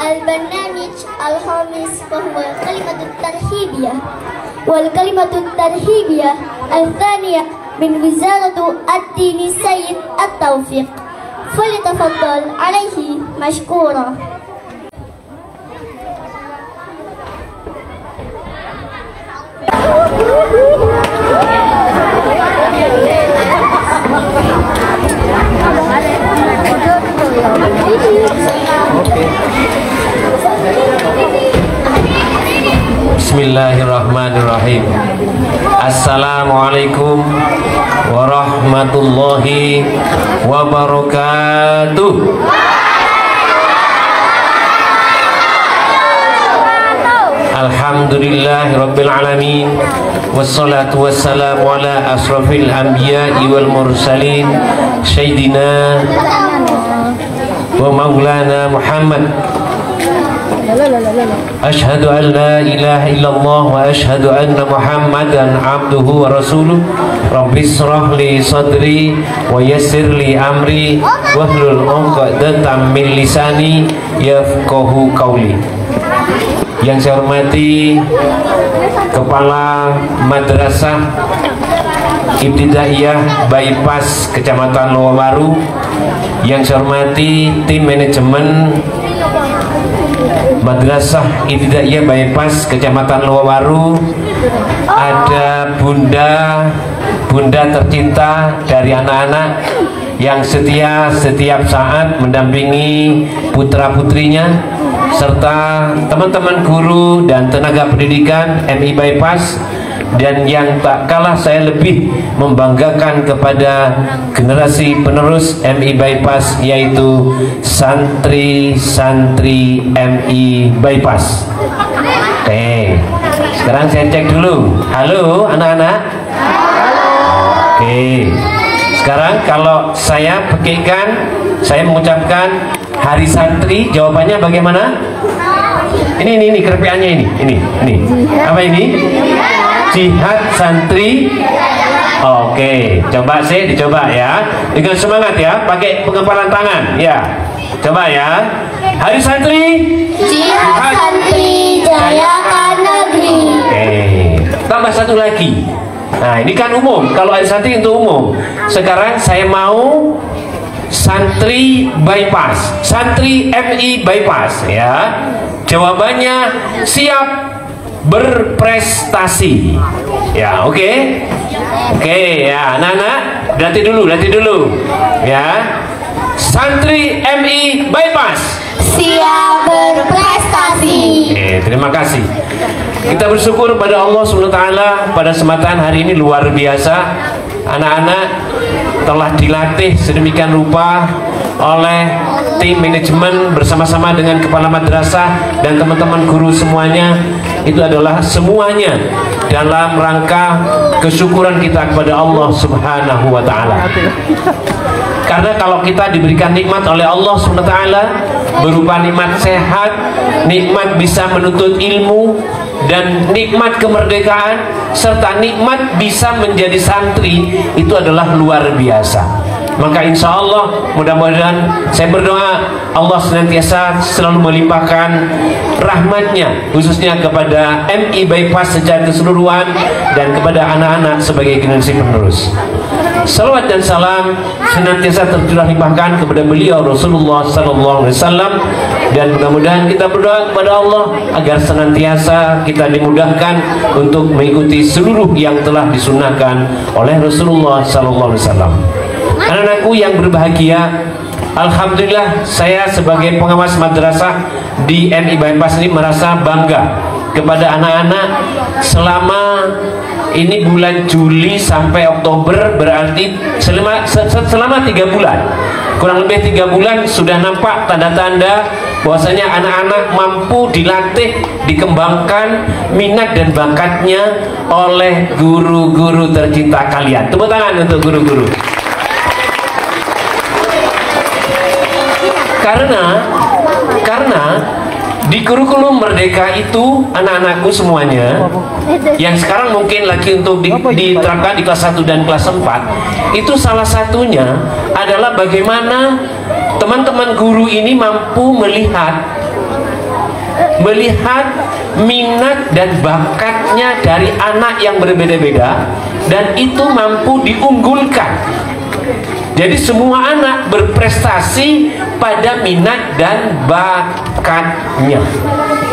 البرنامج الخامس وهو الكلمة الترحيبية، والكلمة الترحيبية الثانية من وزارة الدين السيد التوفيق، فليتفضل عليه مشكورا. Bismillahirrahmanirrahim. Assalamualaikum warahmatullahi wabarakatuh. Alhamdulillahirabbil alamin, wassalatu wassalamu ala asrofil anbiya'i wal mursalin, sayyidina wa maulana Muhammad. Ashhadu an la ilaha illallah wa ashhadu anna Muhammadan abduhu wa rasuluh. Rabbi shrah li sadri wa yassir li amri wahlul 'uqdatam min lisani yafqahu qawli. Yang saya hormati Kepala Madrasah Ibtidaiyah Bypass Kecamatan Lowabaru, yang saya hormati tim manajemen Madrasah Ibtidaiyah Bypass Kecamatan Lowabaru, ada bunda tercinta dari anak-anak yang setia setiap saat mendampingi putra-putrinya, serta teman-teman guru dan tenaga pendidikan MI Bypass, dan yang tak kalah saya lebih membanggakan kepada generasi penerus MI Bypass, yaitu santri-santri MI Bypass. Oke, sekarang saya cek dulu. Halo anak-anak. Oke, sekarang kalau saya pekikan, saya mengucapkan Hari Santri, jawabannya bagaimana? Ini kerepiannya ini. Apa ini? Jihad Santri. Oke, coba sih, dicoba ya, dengan semangat ya, pakai pengepalan tangan ya. Coba ya. Hari Santri, Jihad Santri, jayakan negeri. Oke, tambah satu lagi. Nah, ini kan umum. Kalau Hari Santri itu umum. Sekarang saya mau santri bypass, santri MI Bypass ya. Jawabannya siap berprestasi. Ya, oke ya, anak-anak, nanti dulu ya. Santri MI Bypass Siap berprestasi. terima kasih. Kita bersyukur pada Allah SWT pada kesempatan hari ini luar biasa. Anak-anak telah dilatih sedemikian rupa oleh tim manajemen bersama-sama dengan kepala madrasah dan teman-teman guru semuanya. Itu adalah semuanya dalam rangka kesyukuran kita kepada Allah Subhanahu wa ta'ala. Karena kalau kita diberikan nikmat oleh Allah Subhanahu wa ta'ala berupa nikmat sehat, nikmat bisa menuntut ilmu, dan nikmat kemerdekaan, serta nikmat bisa menjadi santri, itu adalah luar biasa. Maka insya Allah mudah-mudahan, saya berdoa Allah senantiasa selalu melimpahkan rahmatnya khususnya kepada MI Bypass secara keseluruhan dan kepada anak-anak sebagai generasi penerus. Salawat dan salam senantiasa tercurah limpahkan kepada beliau Rasulullah Sallallahu Alaihi Wasallam, dan mudah-mudahan kita berdoa kepada Allah agar senantiasa kita dimudahkan untuk mengikuti seluruh yang telah disunahkan oleh Rasulullah Sallallahu Alaihi Wasallam. Anak-anakku yang berbahagia, alhamdulillah saya sebagai pengawas madrasah di MI Bypass ini merasa bangga kepada anak-anak. Selama ini bulan Juli sampai Oktober, berarti selama 3 bulan, kurang lebih 3 bulan, sudah nampak tanda-tanda bahwasanya anak-anak mampu dilatih, dikembangkan minat dan bakatnya oleh guru-guru tercinta kalian. Tepuk tangan untuk guru-guru. Karena di kurikulum Merdeka itu anak-anakku semuanya yang sekarang mungkin lagi untuk diterapkan di kelas 1 dan kelas 4, itu salah satunya adalah bagaimana teman-teman guru ini mampu melihat melihat minat dan bakatnya dari anak yang berbeda-beda, dan itu mampu diunggulkan. Jadi semua anak berprestasi pada minat dan bakatnya.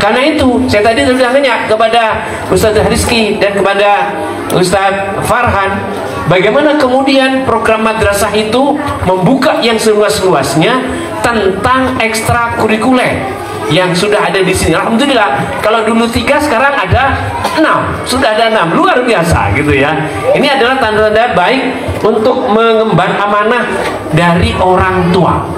Karena itu saya tadi sudah nanya kepada Ustaz Rizky dan kepada Ustaz Farhan, bagaimana kemudian program madrasah itu membuka yang seluas-luasnya tentang ekstrakurikuler yang sudah ada di sini. Alhamdulillah, kalau dulu 3, sekarang ada 6, sudah ada 6, luar biasa gitu ya. Ini adalah tanda-tanda baik untuk mengemban amanah dari orang tua.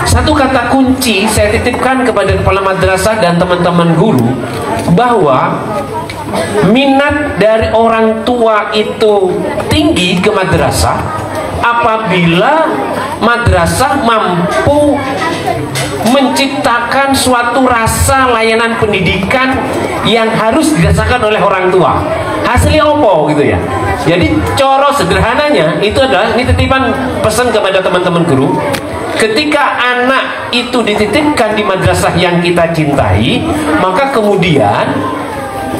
Satu kata kunci saya titipkan kepada kepala madrasah dan teman-teman guru, bahwa minat dari orang tua itu tinggi ke madrasah apabila madrasah mampu menciptakan suatu rasa layanan pendidikan yang harus dirasakan oleh orang tua. Hasilnya opo gitu ya. Jadi coro sederhananya itu adalah, ini titipan pesan kepada teman-teman guru, ketika anak itu dititipkan di madrasah yang kita cintai, maka kemudian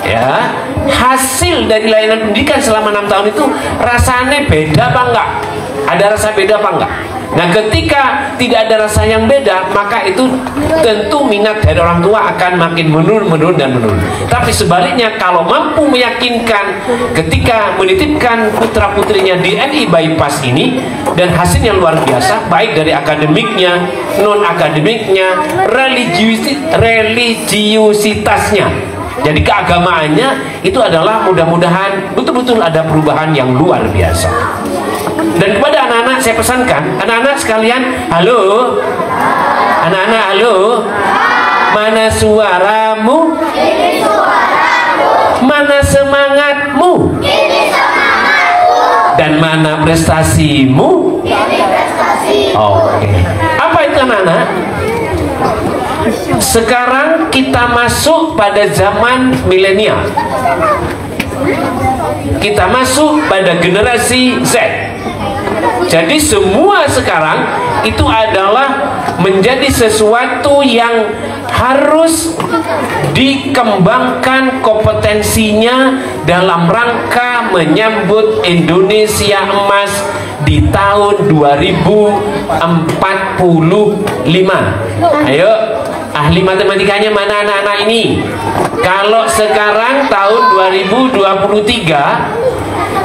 ya hasil dari layanan pendidikan selama 6 tahun itu rasanya beda apa enggak? Ada rasa beda apa enggak? Nah, ketika tidak ada rasa yang beda, maka itu tentu minat dari orang tua akan makin menurun dan menurun. Tapi sebaliknya, kalau mampu meyakinkan ketika menitipkan putra putrinya di NI Bypass ini, dan hasilnya luar biasa, baik dari akademiknya, non akademiknya, religiusitasnya, jadi keagamaannya itu adalah mudah-mudahan betul-betul ada perubahan yang luar biasa. Dan kepada anak-anak saya pesankan, anak-anak sekalian, halo, anak-anak halo, mana suaramu? Ini suaramu. Mana semangatmu? Ini semangatku. Dan mana prestasimu? Ini prestasi. Oke. Apa itu anak-anak? Sekarang kita masuk pada zaman milenial. Kita masuk pada generasi Z. Jadi semua sekarang itu adalah menjadi sesuatu yang harus dikembangkan kompetensinya dalam rangka menyambut Indonesia Emas di tahun 2045. Ayo, ahli matematikanya mana anak-anak ini? Kalau sekarang tahun 2023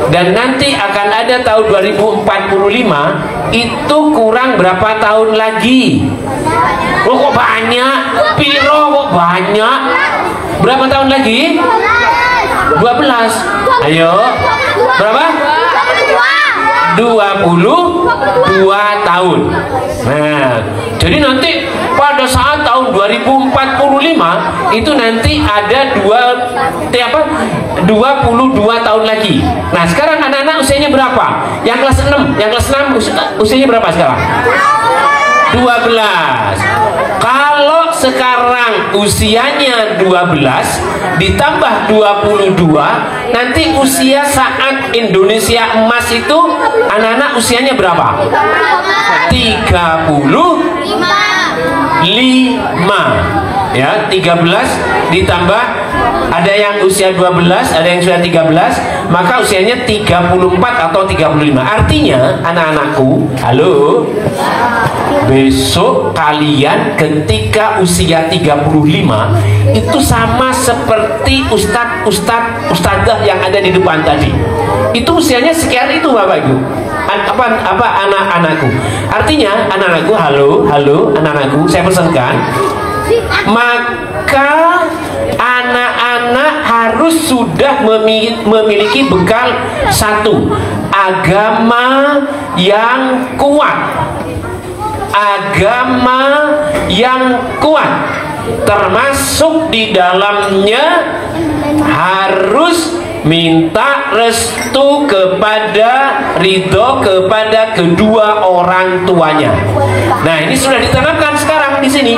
dan nanti akan ada tahun 2045, itu kurang berapa tahun lagi? Oh, kok banyak? Piro kok banyak? Berapa tahun lagi? 12. Ayo, berapa? 22 tahun. Nah, jadi nanti pada saat tahun 2045 itu nanti ada 22 tahun lagi. Nah, sekarang anak-anak usianya berapa? Yang kelas 6, yang kelas 6 usianya berapa sekarang? 12. Kalau sekarang usianya 12 ditambah 22, nanti usia saat Indonesia Emas itu anak-anak usianya berapa? 35. Ya, 13 ditambah, ada yang usia 12, ada yang usia 13, maka usianya 34 atau 35. Artinya, anak-anakku, halo, besok kalian ketika usia 35 itu sama seperti ustadzah yang ada di depan tadi. Itu usianya sekian itu, Bapak Ibu. Apa anak-anakku? Artinya, anak-anakku, halo, anak-anakku, saya pesankan, maka anak-anak harus sudah memiliki bekal satu, agama yang kuat. Agama yang kuat, termasuk di dalamnya harus minta restu kepada, ridho kepada kedua orang tuanya. Nah, ini sudah ditanamkan sekarang di sini.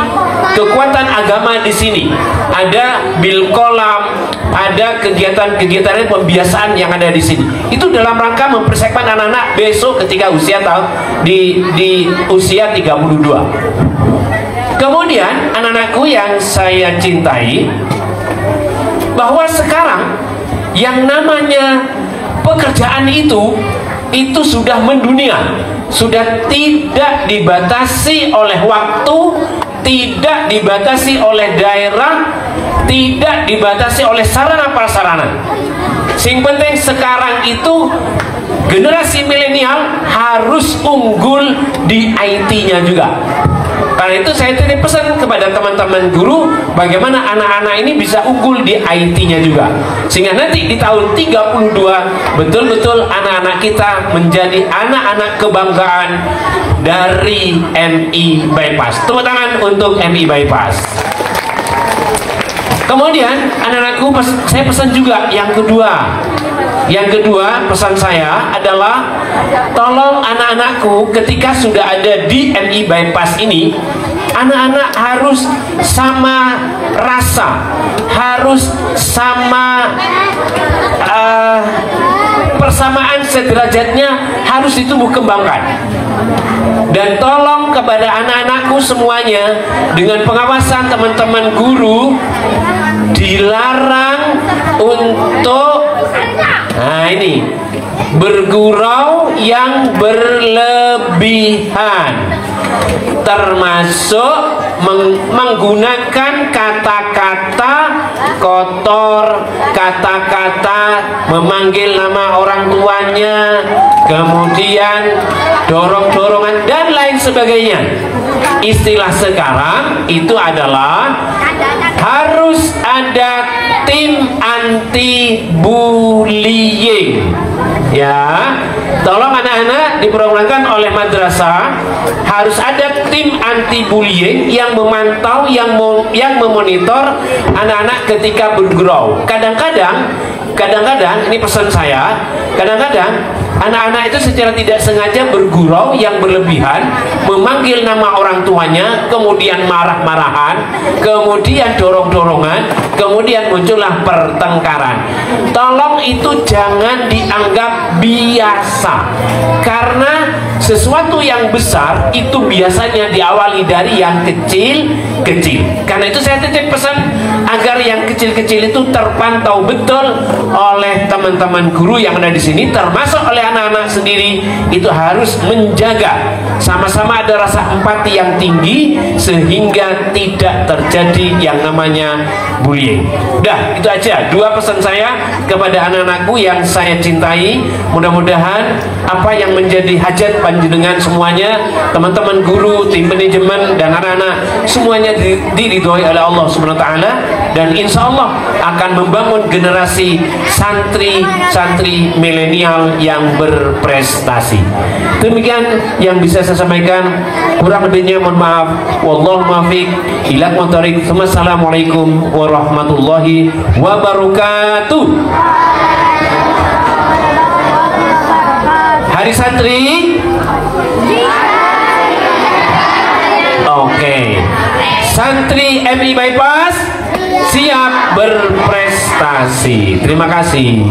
Kekuatan agama di sini. Ada bil kolam, ada kegiatan-kegiatan pembiasaan yang ada di sini. Itu dalam rangka mempersiapkan anak-anak besok ketika usia di usia 32. Kemudian Kemudian anak-anakku yang saya cintai, bahwa sekarang yang namanya pekerjaan itu sudah mendunia, sudah tidak dibatasi oleh waktu, tidak dibatasi oleh daerah, tidak dibatasi oleh sarana prasarana. Sing penting sekarang itu generasi milenial harus unggul di IT-nya juga. Karena itu saya titip pesan kepada teman-teman guru, bagaimana anak-anak ini bisa unggul di IT-nya juga, sehingga nanti di tahun 32 betul-betul anak-anak kita menjadi anak-anak kebanggaan dari MI Bypass. Tepuk tangan untuk MI Bypass. Kemudian anak-anakku, saya pesan juga yang kedua. Yang kedua pesan saya adalah, tolong anak-anakku ketika sudah ada di MI Bypass ini, anak-anak harus sama rasa, harus sama persamaan sederajatnya harus ditumbuh kembangkan. Dan tolong kepada anak-anakku semuanya, dengan pengawasan teman-teman guru, dilarang untuk bergurau yang berlebihan, termasuk menggunakan kata-kata kotor, kata-kata memanggil nama orang tuanya, kemudian dorong-dorongan dan lain sebagainya. Istilah sekarang itu adalah harus ada tim anti bullying. Ya, tolong anak-anak diprogramkan oleh madrasah, harus ada tim anti bullying yang memantau, yang memonitor anak-anak ketika bergurau. Kadang-kadang ini pesan saya, kadang-kadang anak-anak itu secara tidak sengaja bergurau yang berlebihan, memanggil nama orang tuanya, kemudian marah-marahan, kemudian dorong-dorongan, kemudian muncullah pertengkaran. Tolong itu jangan dianggap biasa, karena sesuatu yang besar itu biasanya diawali dari yang kecil-kecil. Karena itu saya titip pesan agar yang kecil-kecil itu terpantau betul oleh teman-teman guru yang ada di sini, termasuk oleh anak-anak sendiri. Itu harus menjaga, sama-sama ada rasa empati yang tinggi sehingga tidak terjadi yang namanya bullying. Udah, itu aja dua pesan saya kepada anak-anakku yang saya cintai. Mudah-mudahan apa yang menjadi hajat panjenengan semuanya, teman-teman guru, tim manajemen dan anak-anak, semuanya diridhoi oleh Allah Subhanahu wa taala, dan insya Allah akan membangun generasi santri-santri milenial yang berprestasi. Demikian yang bisa saya sampaikan, kurang lebihnya mohon maaf. Wallahu muwaffiq ila aqwamit thoriq. Assalamualaikum warahmatullahi wabarakatuh. Hari santri. Oke. Santri MI Bypass siap berprestasi. Terima kasih.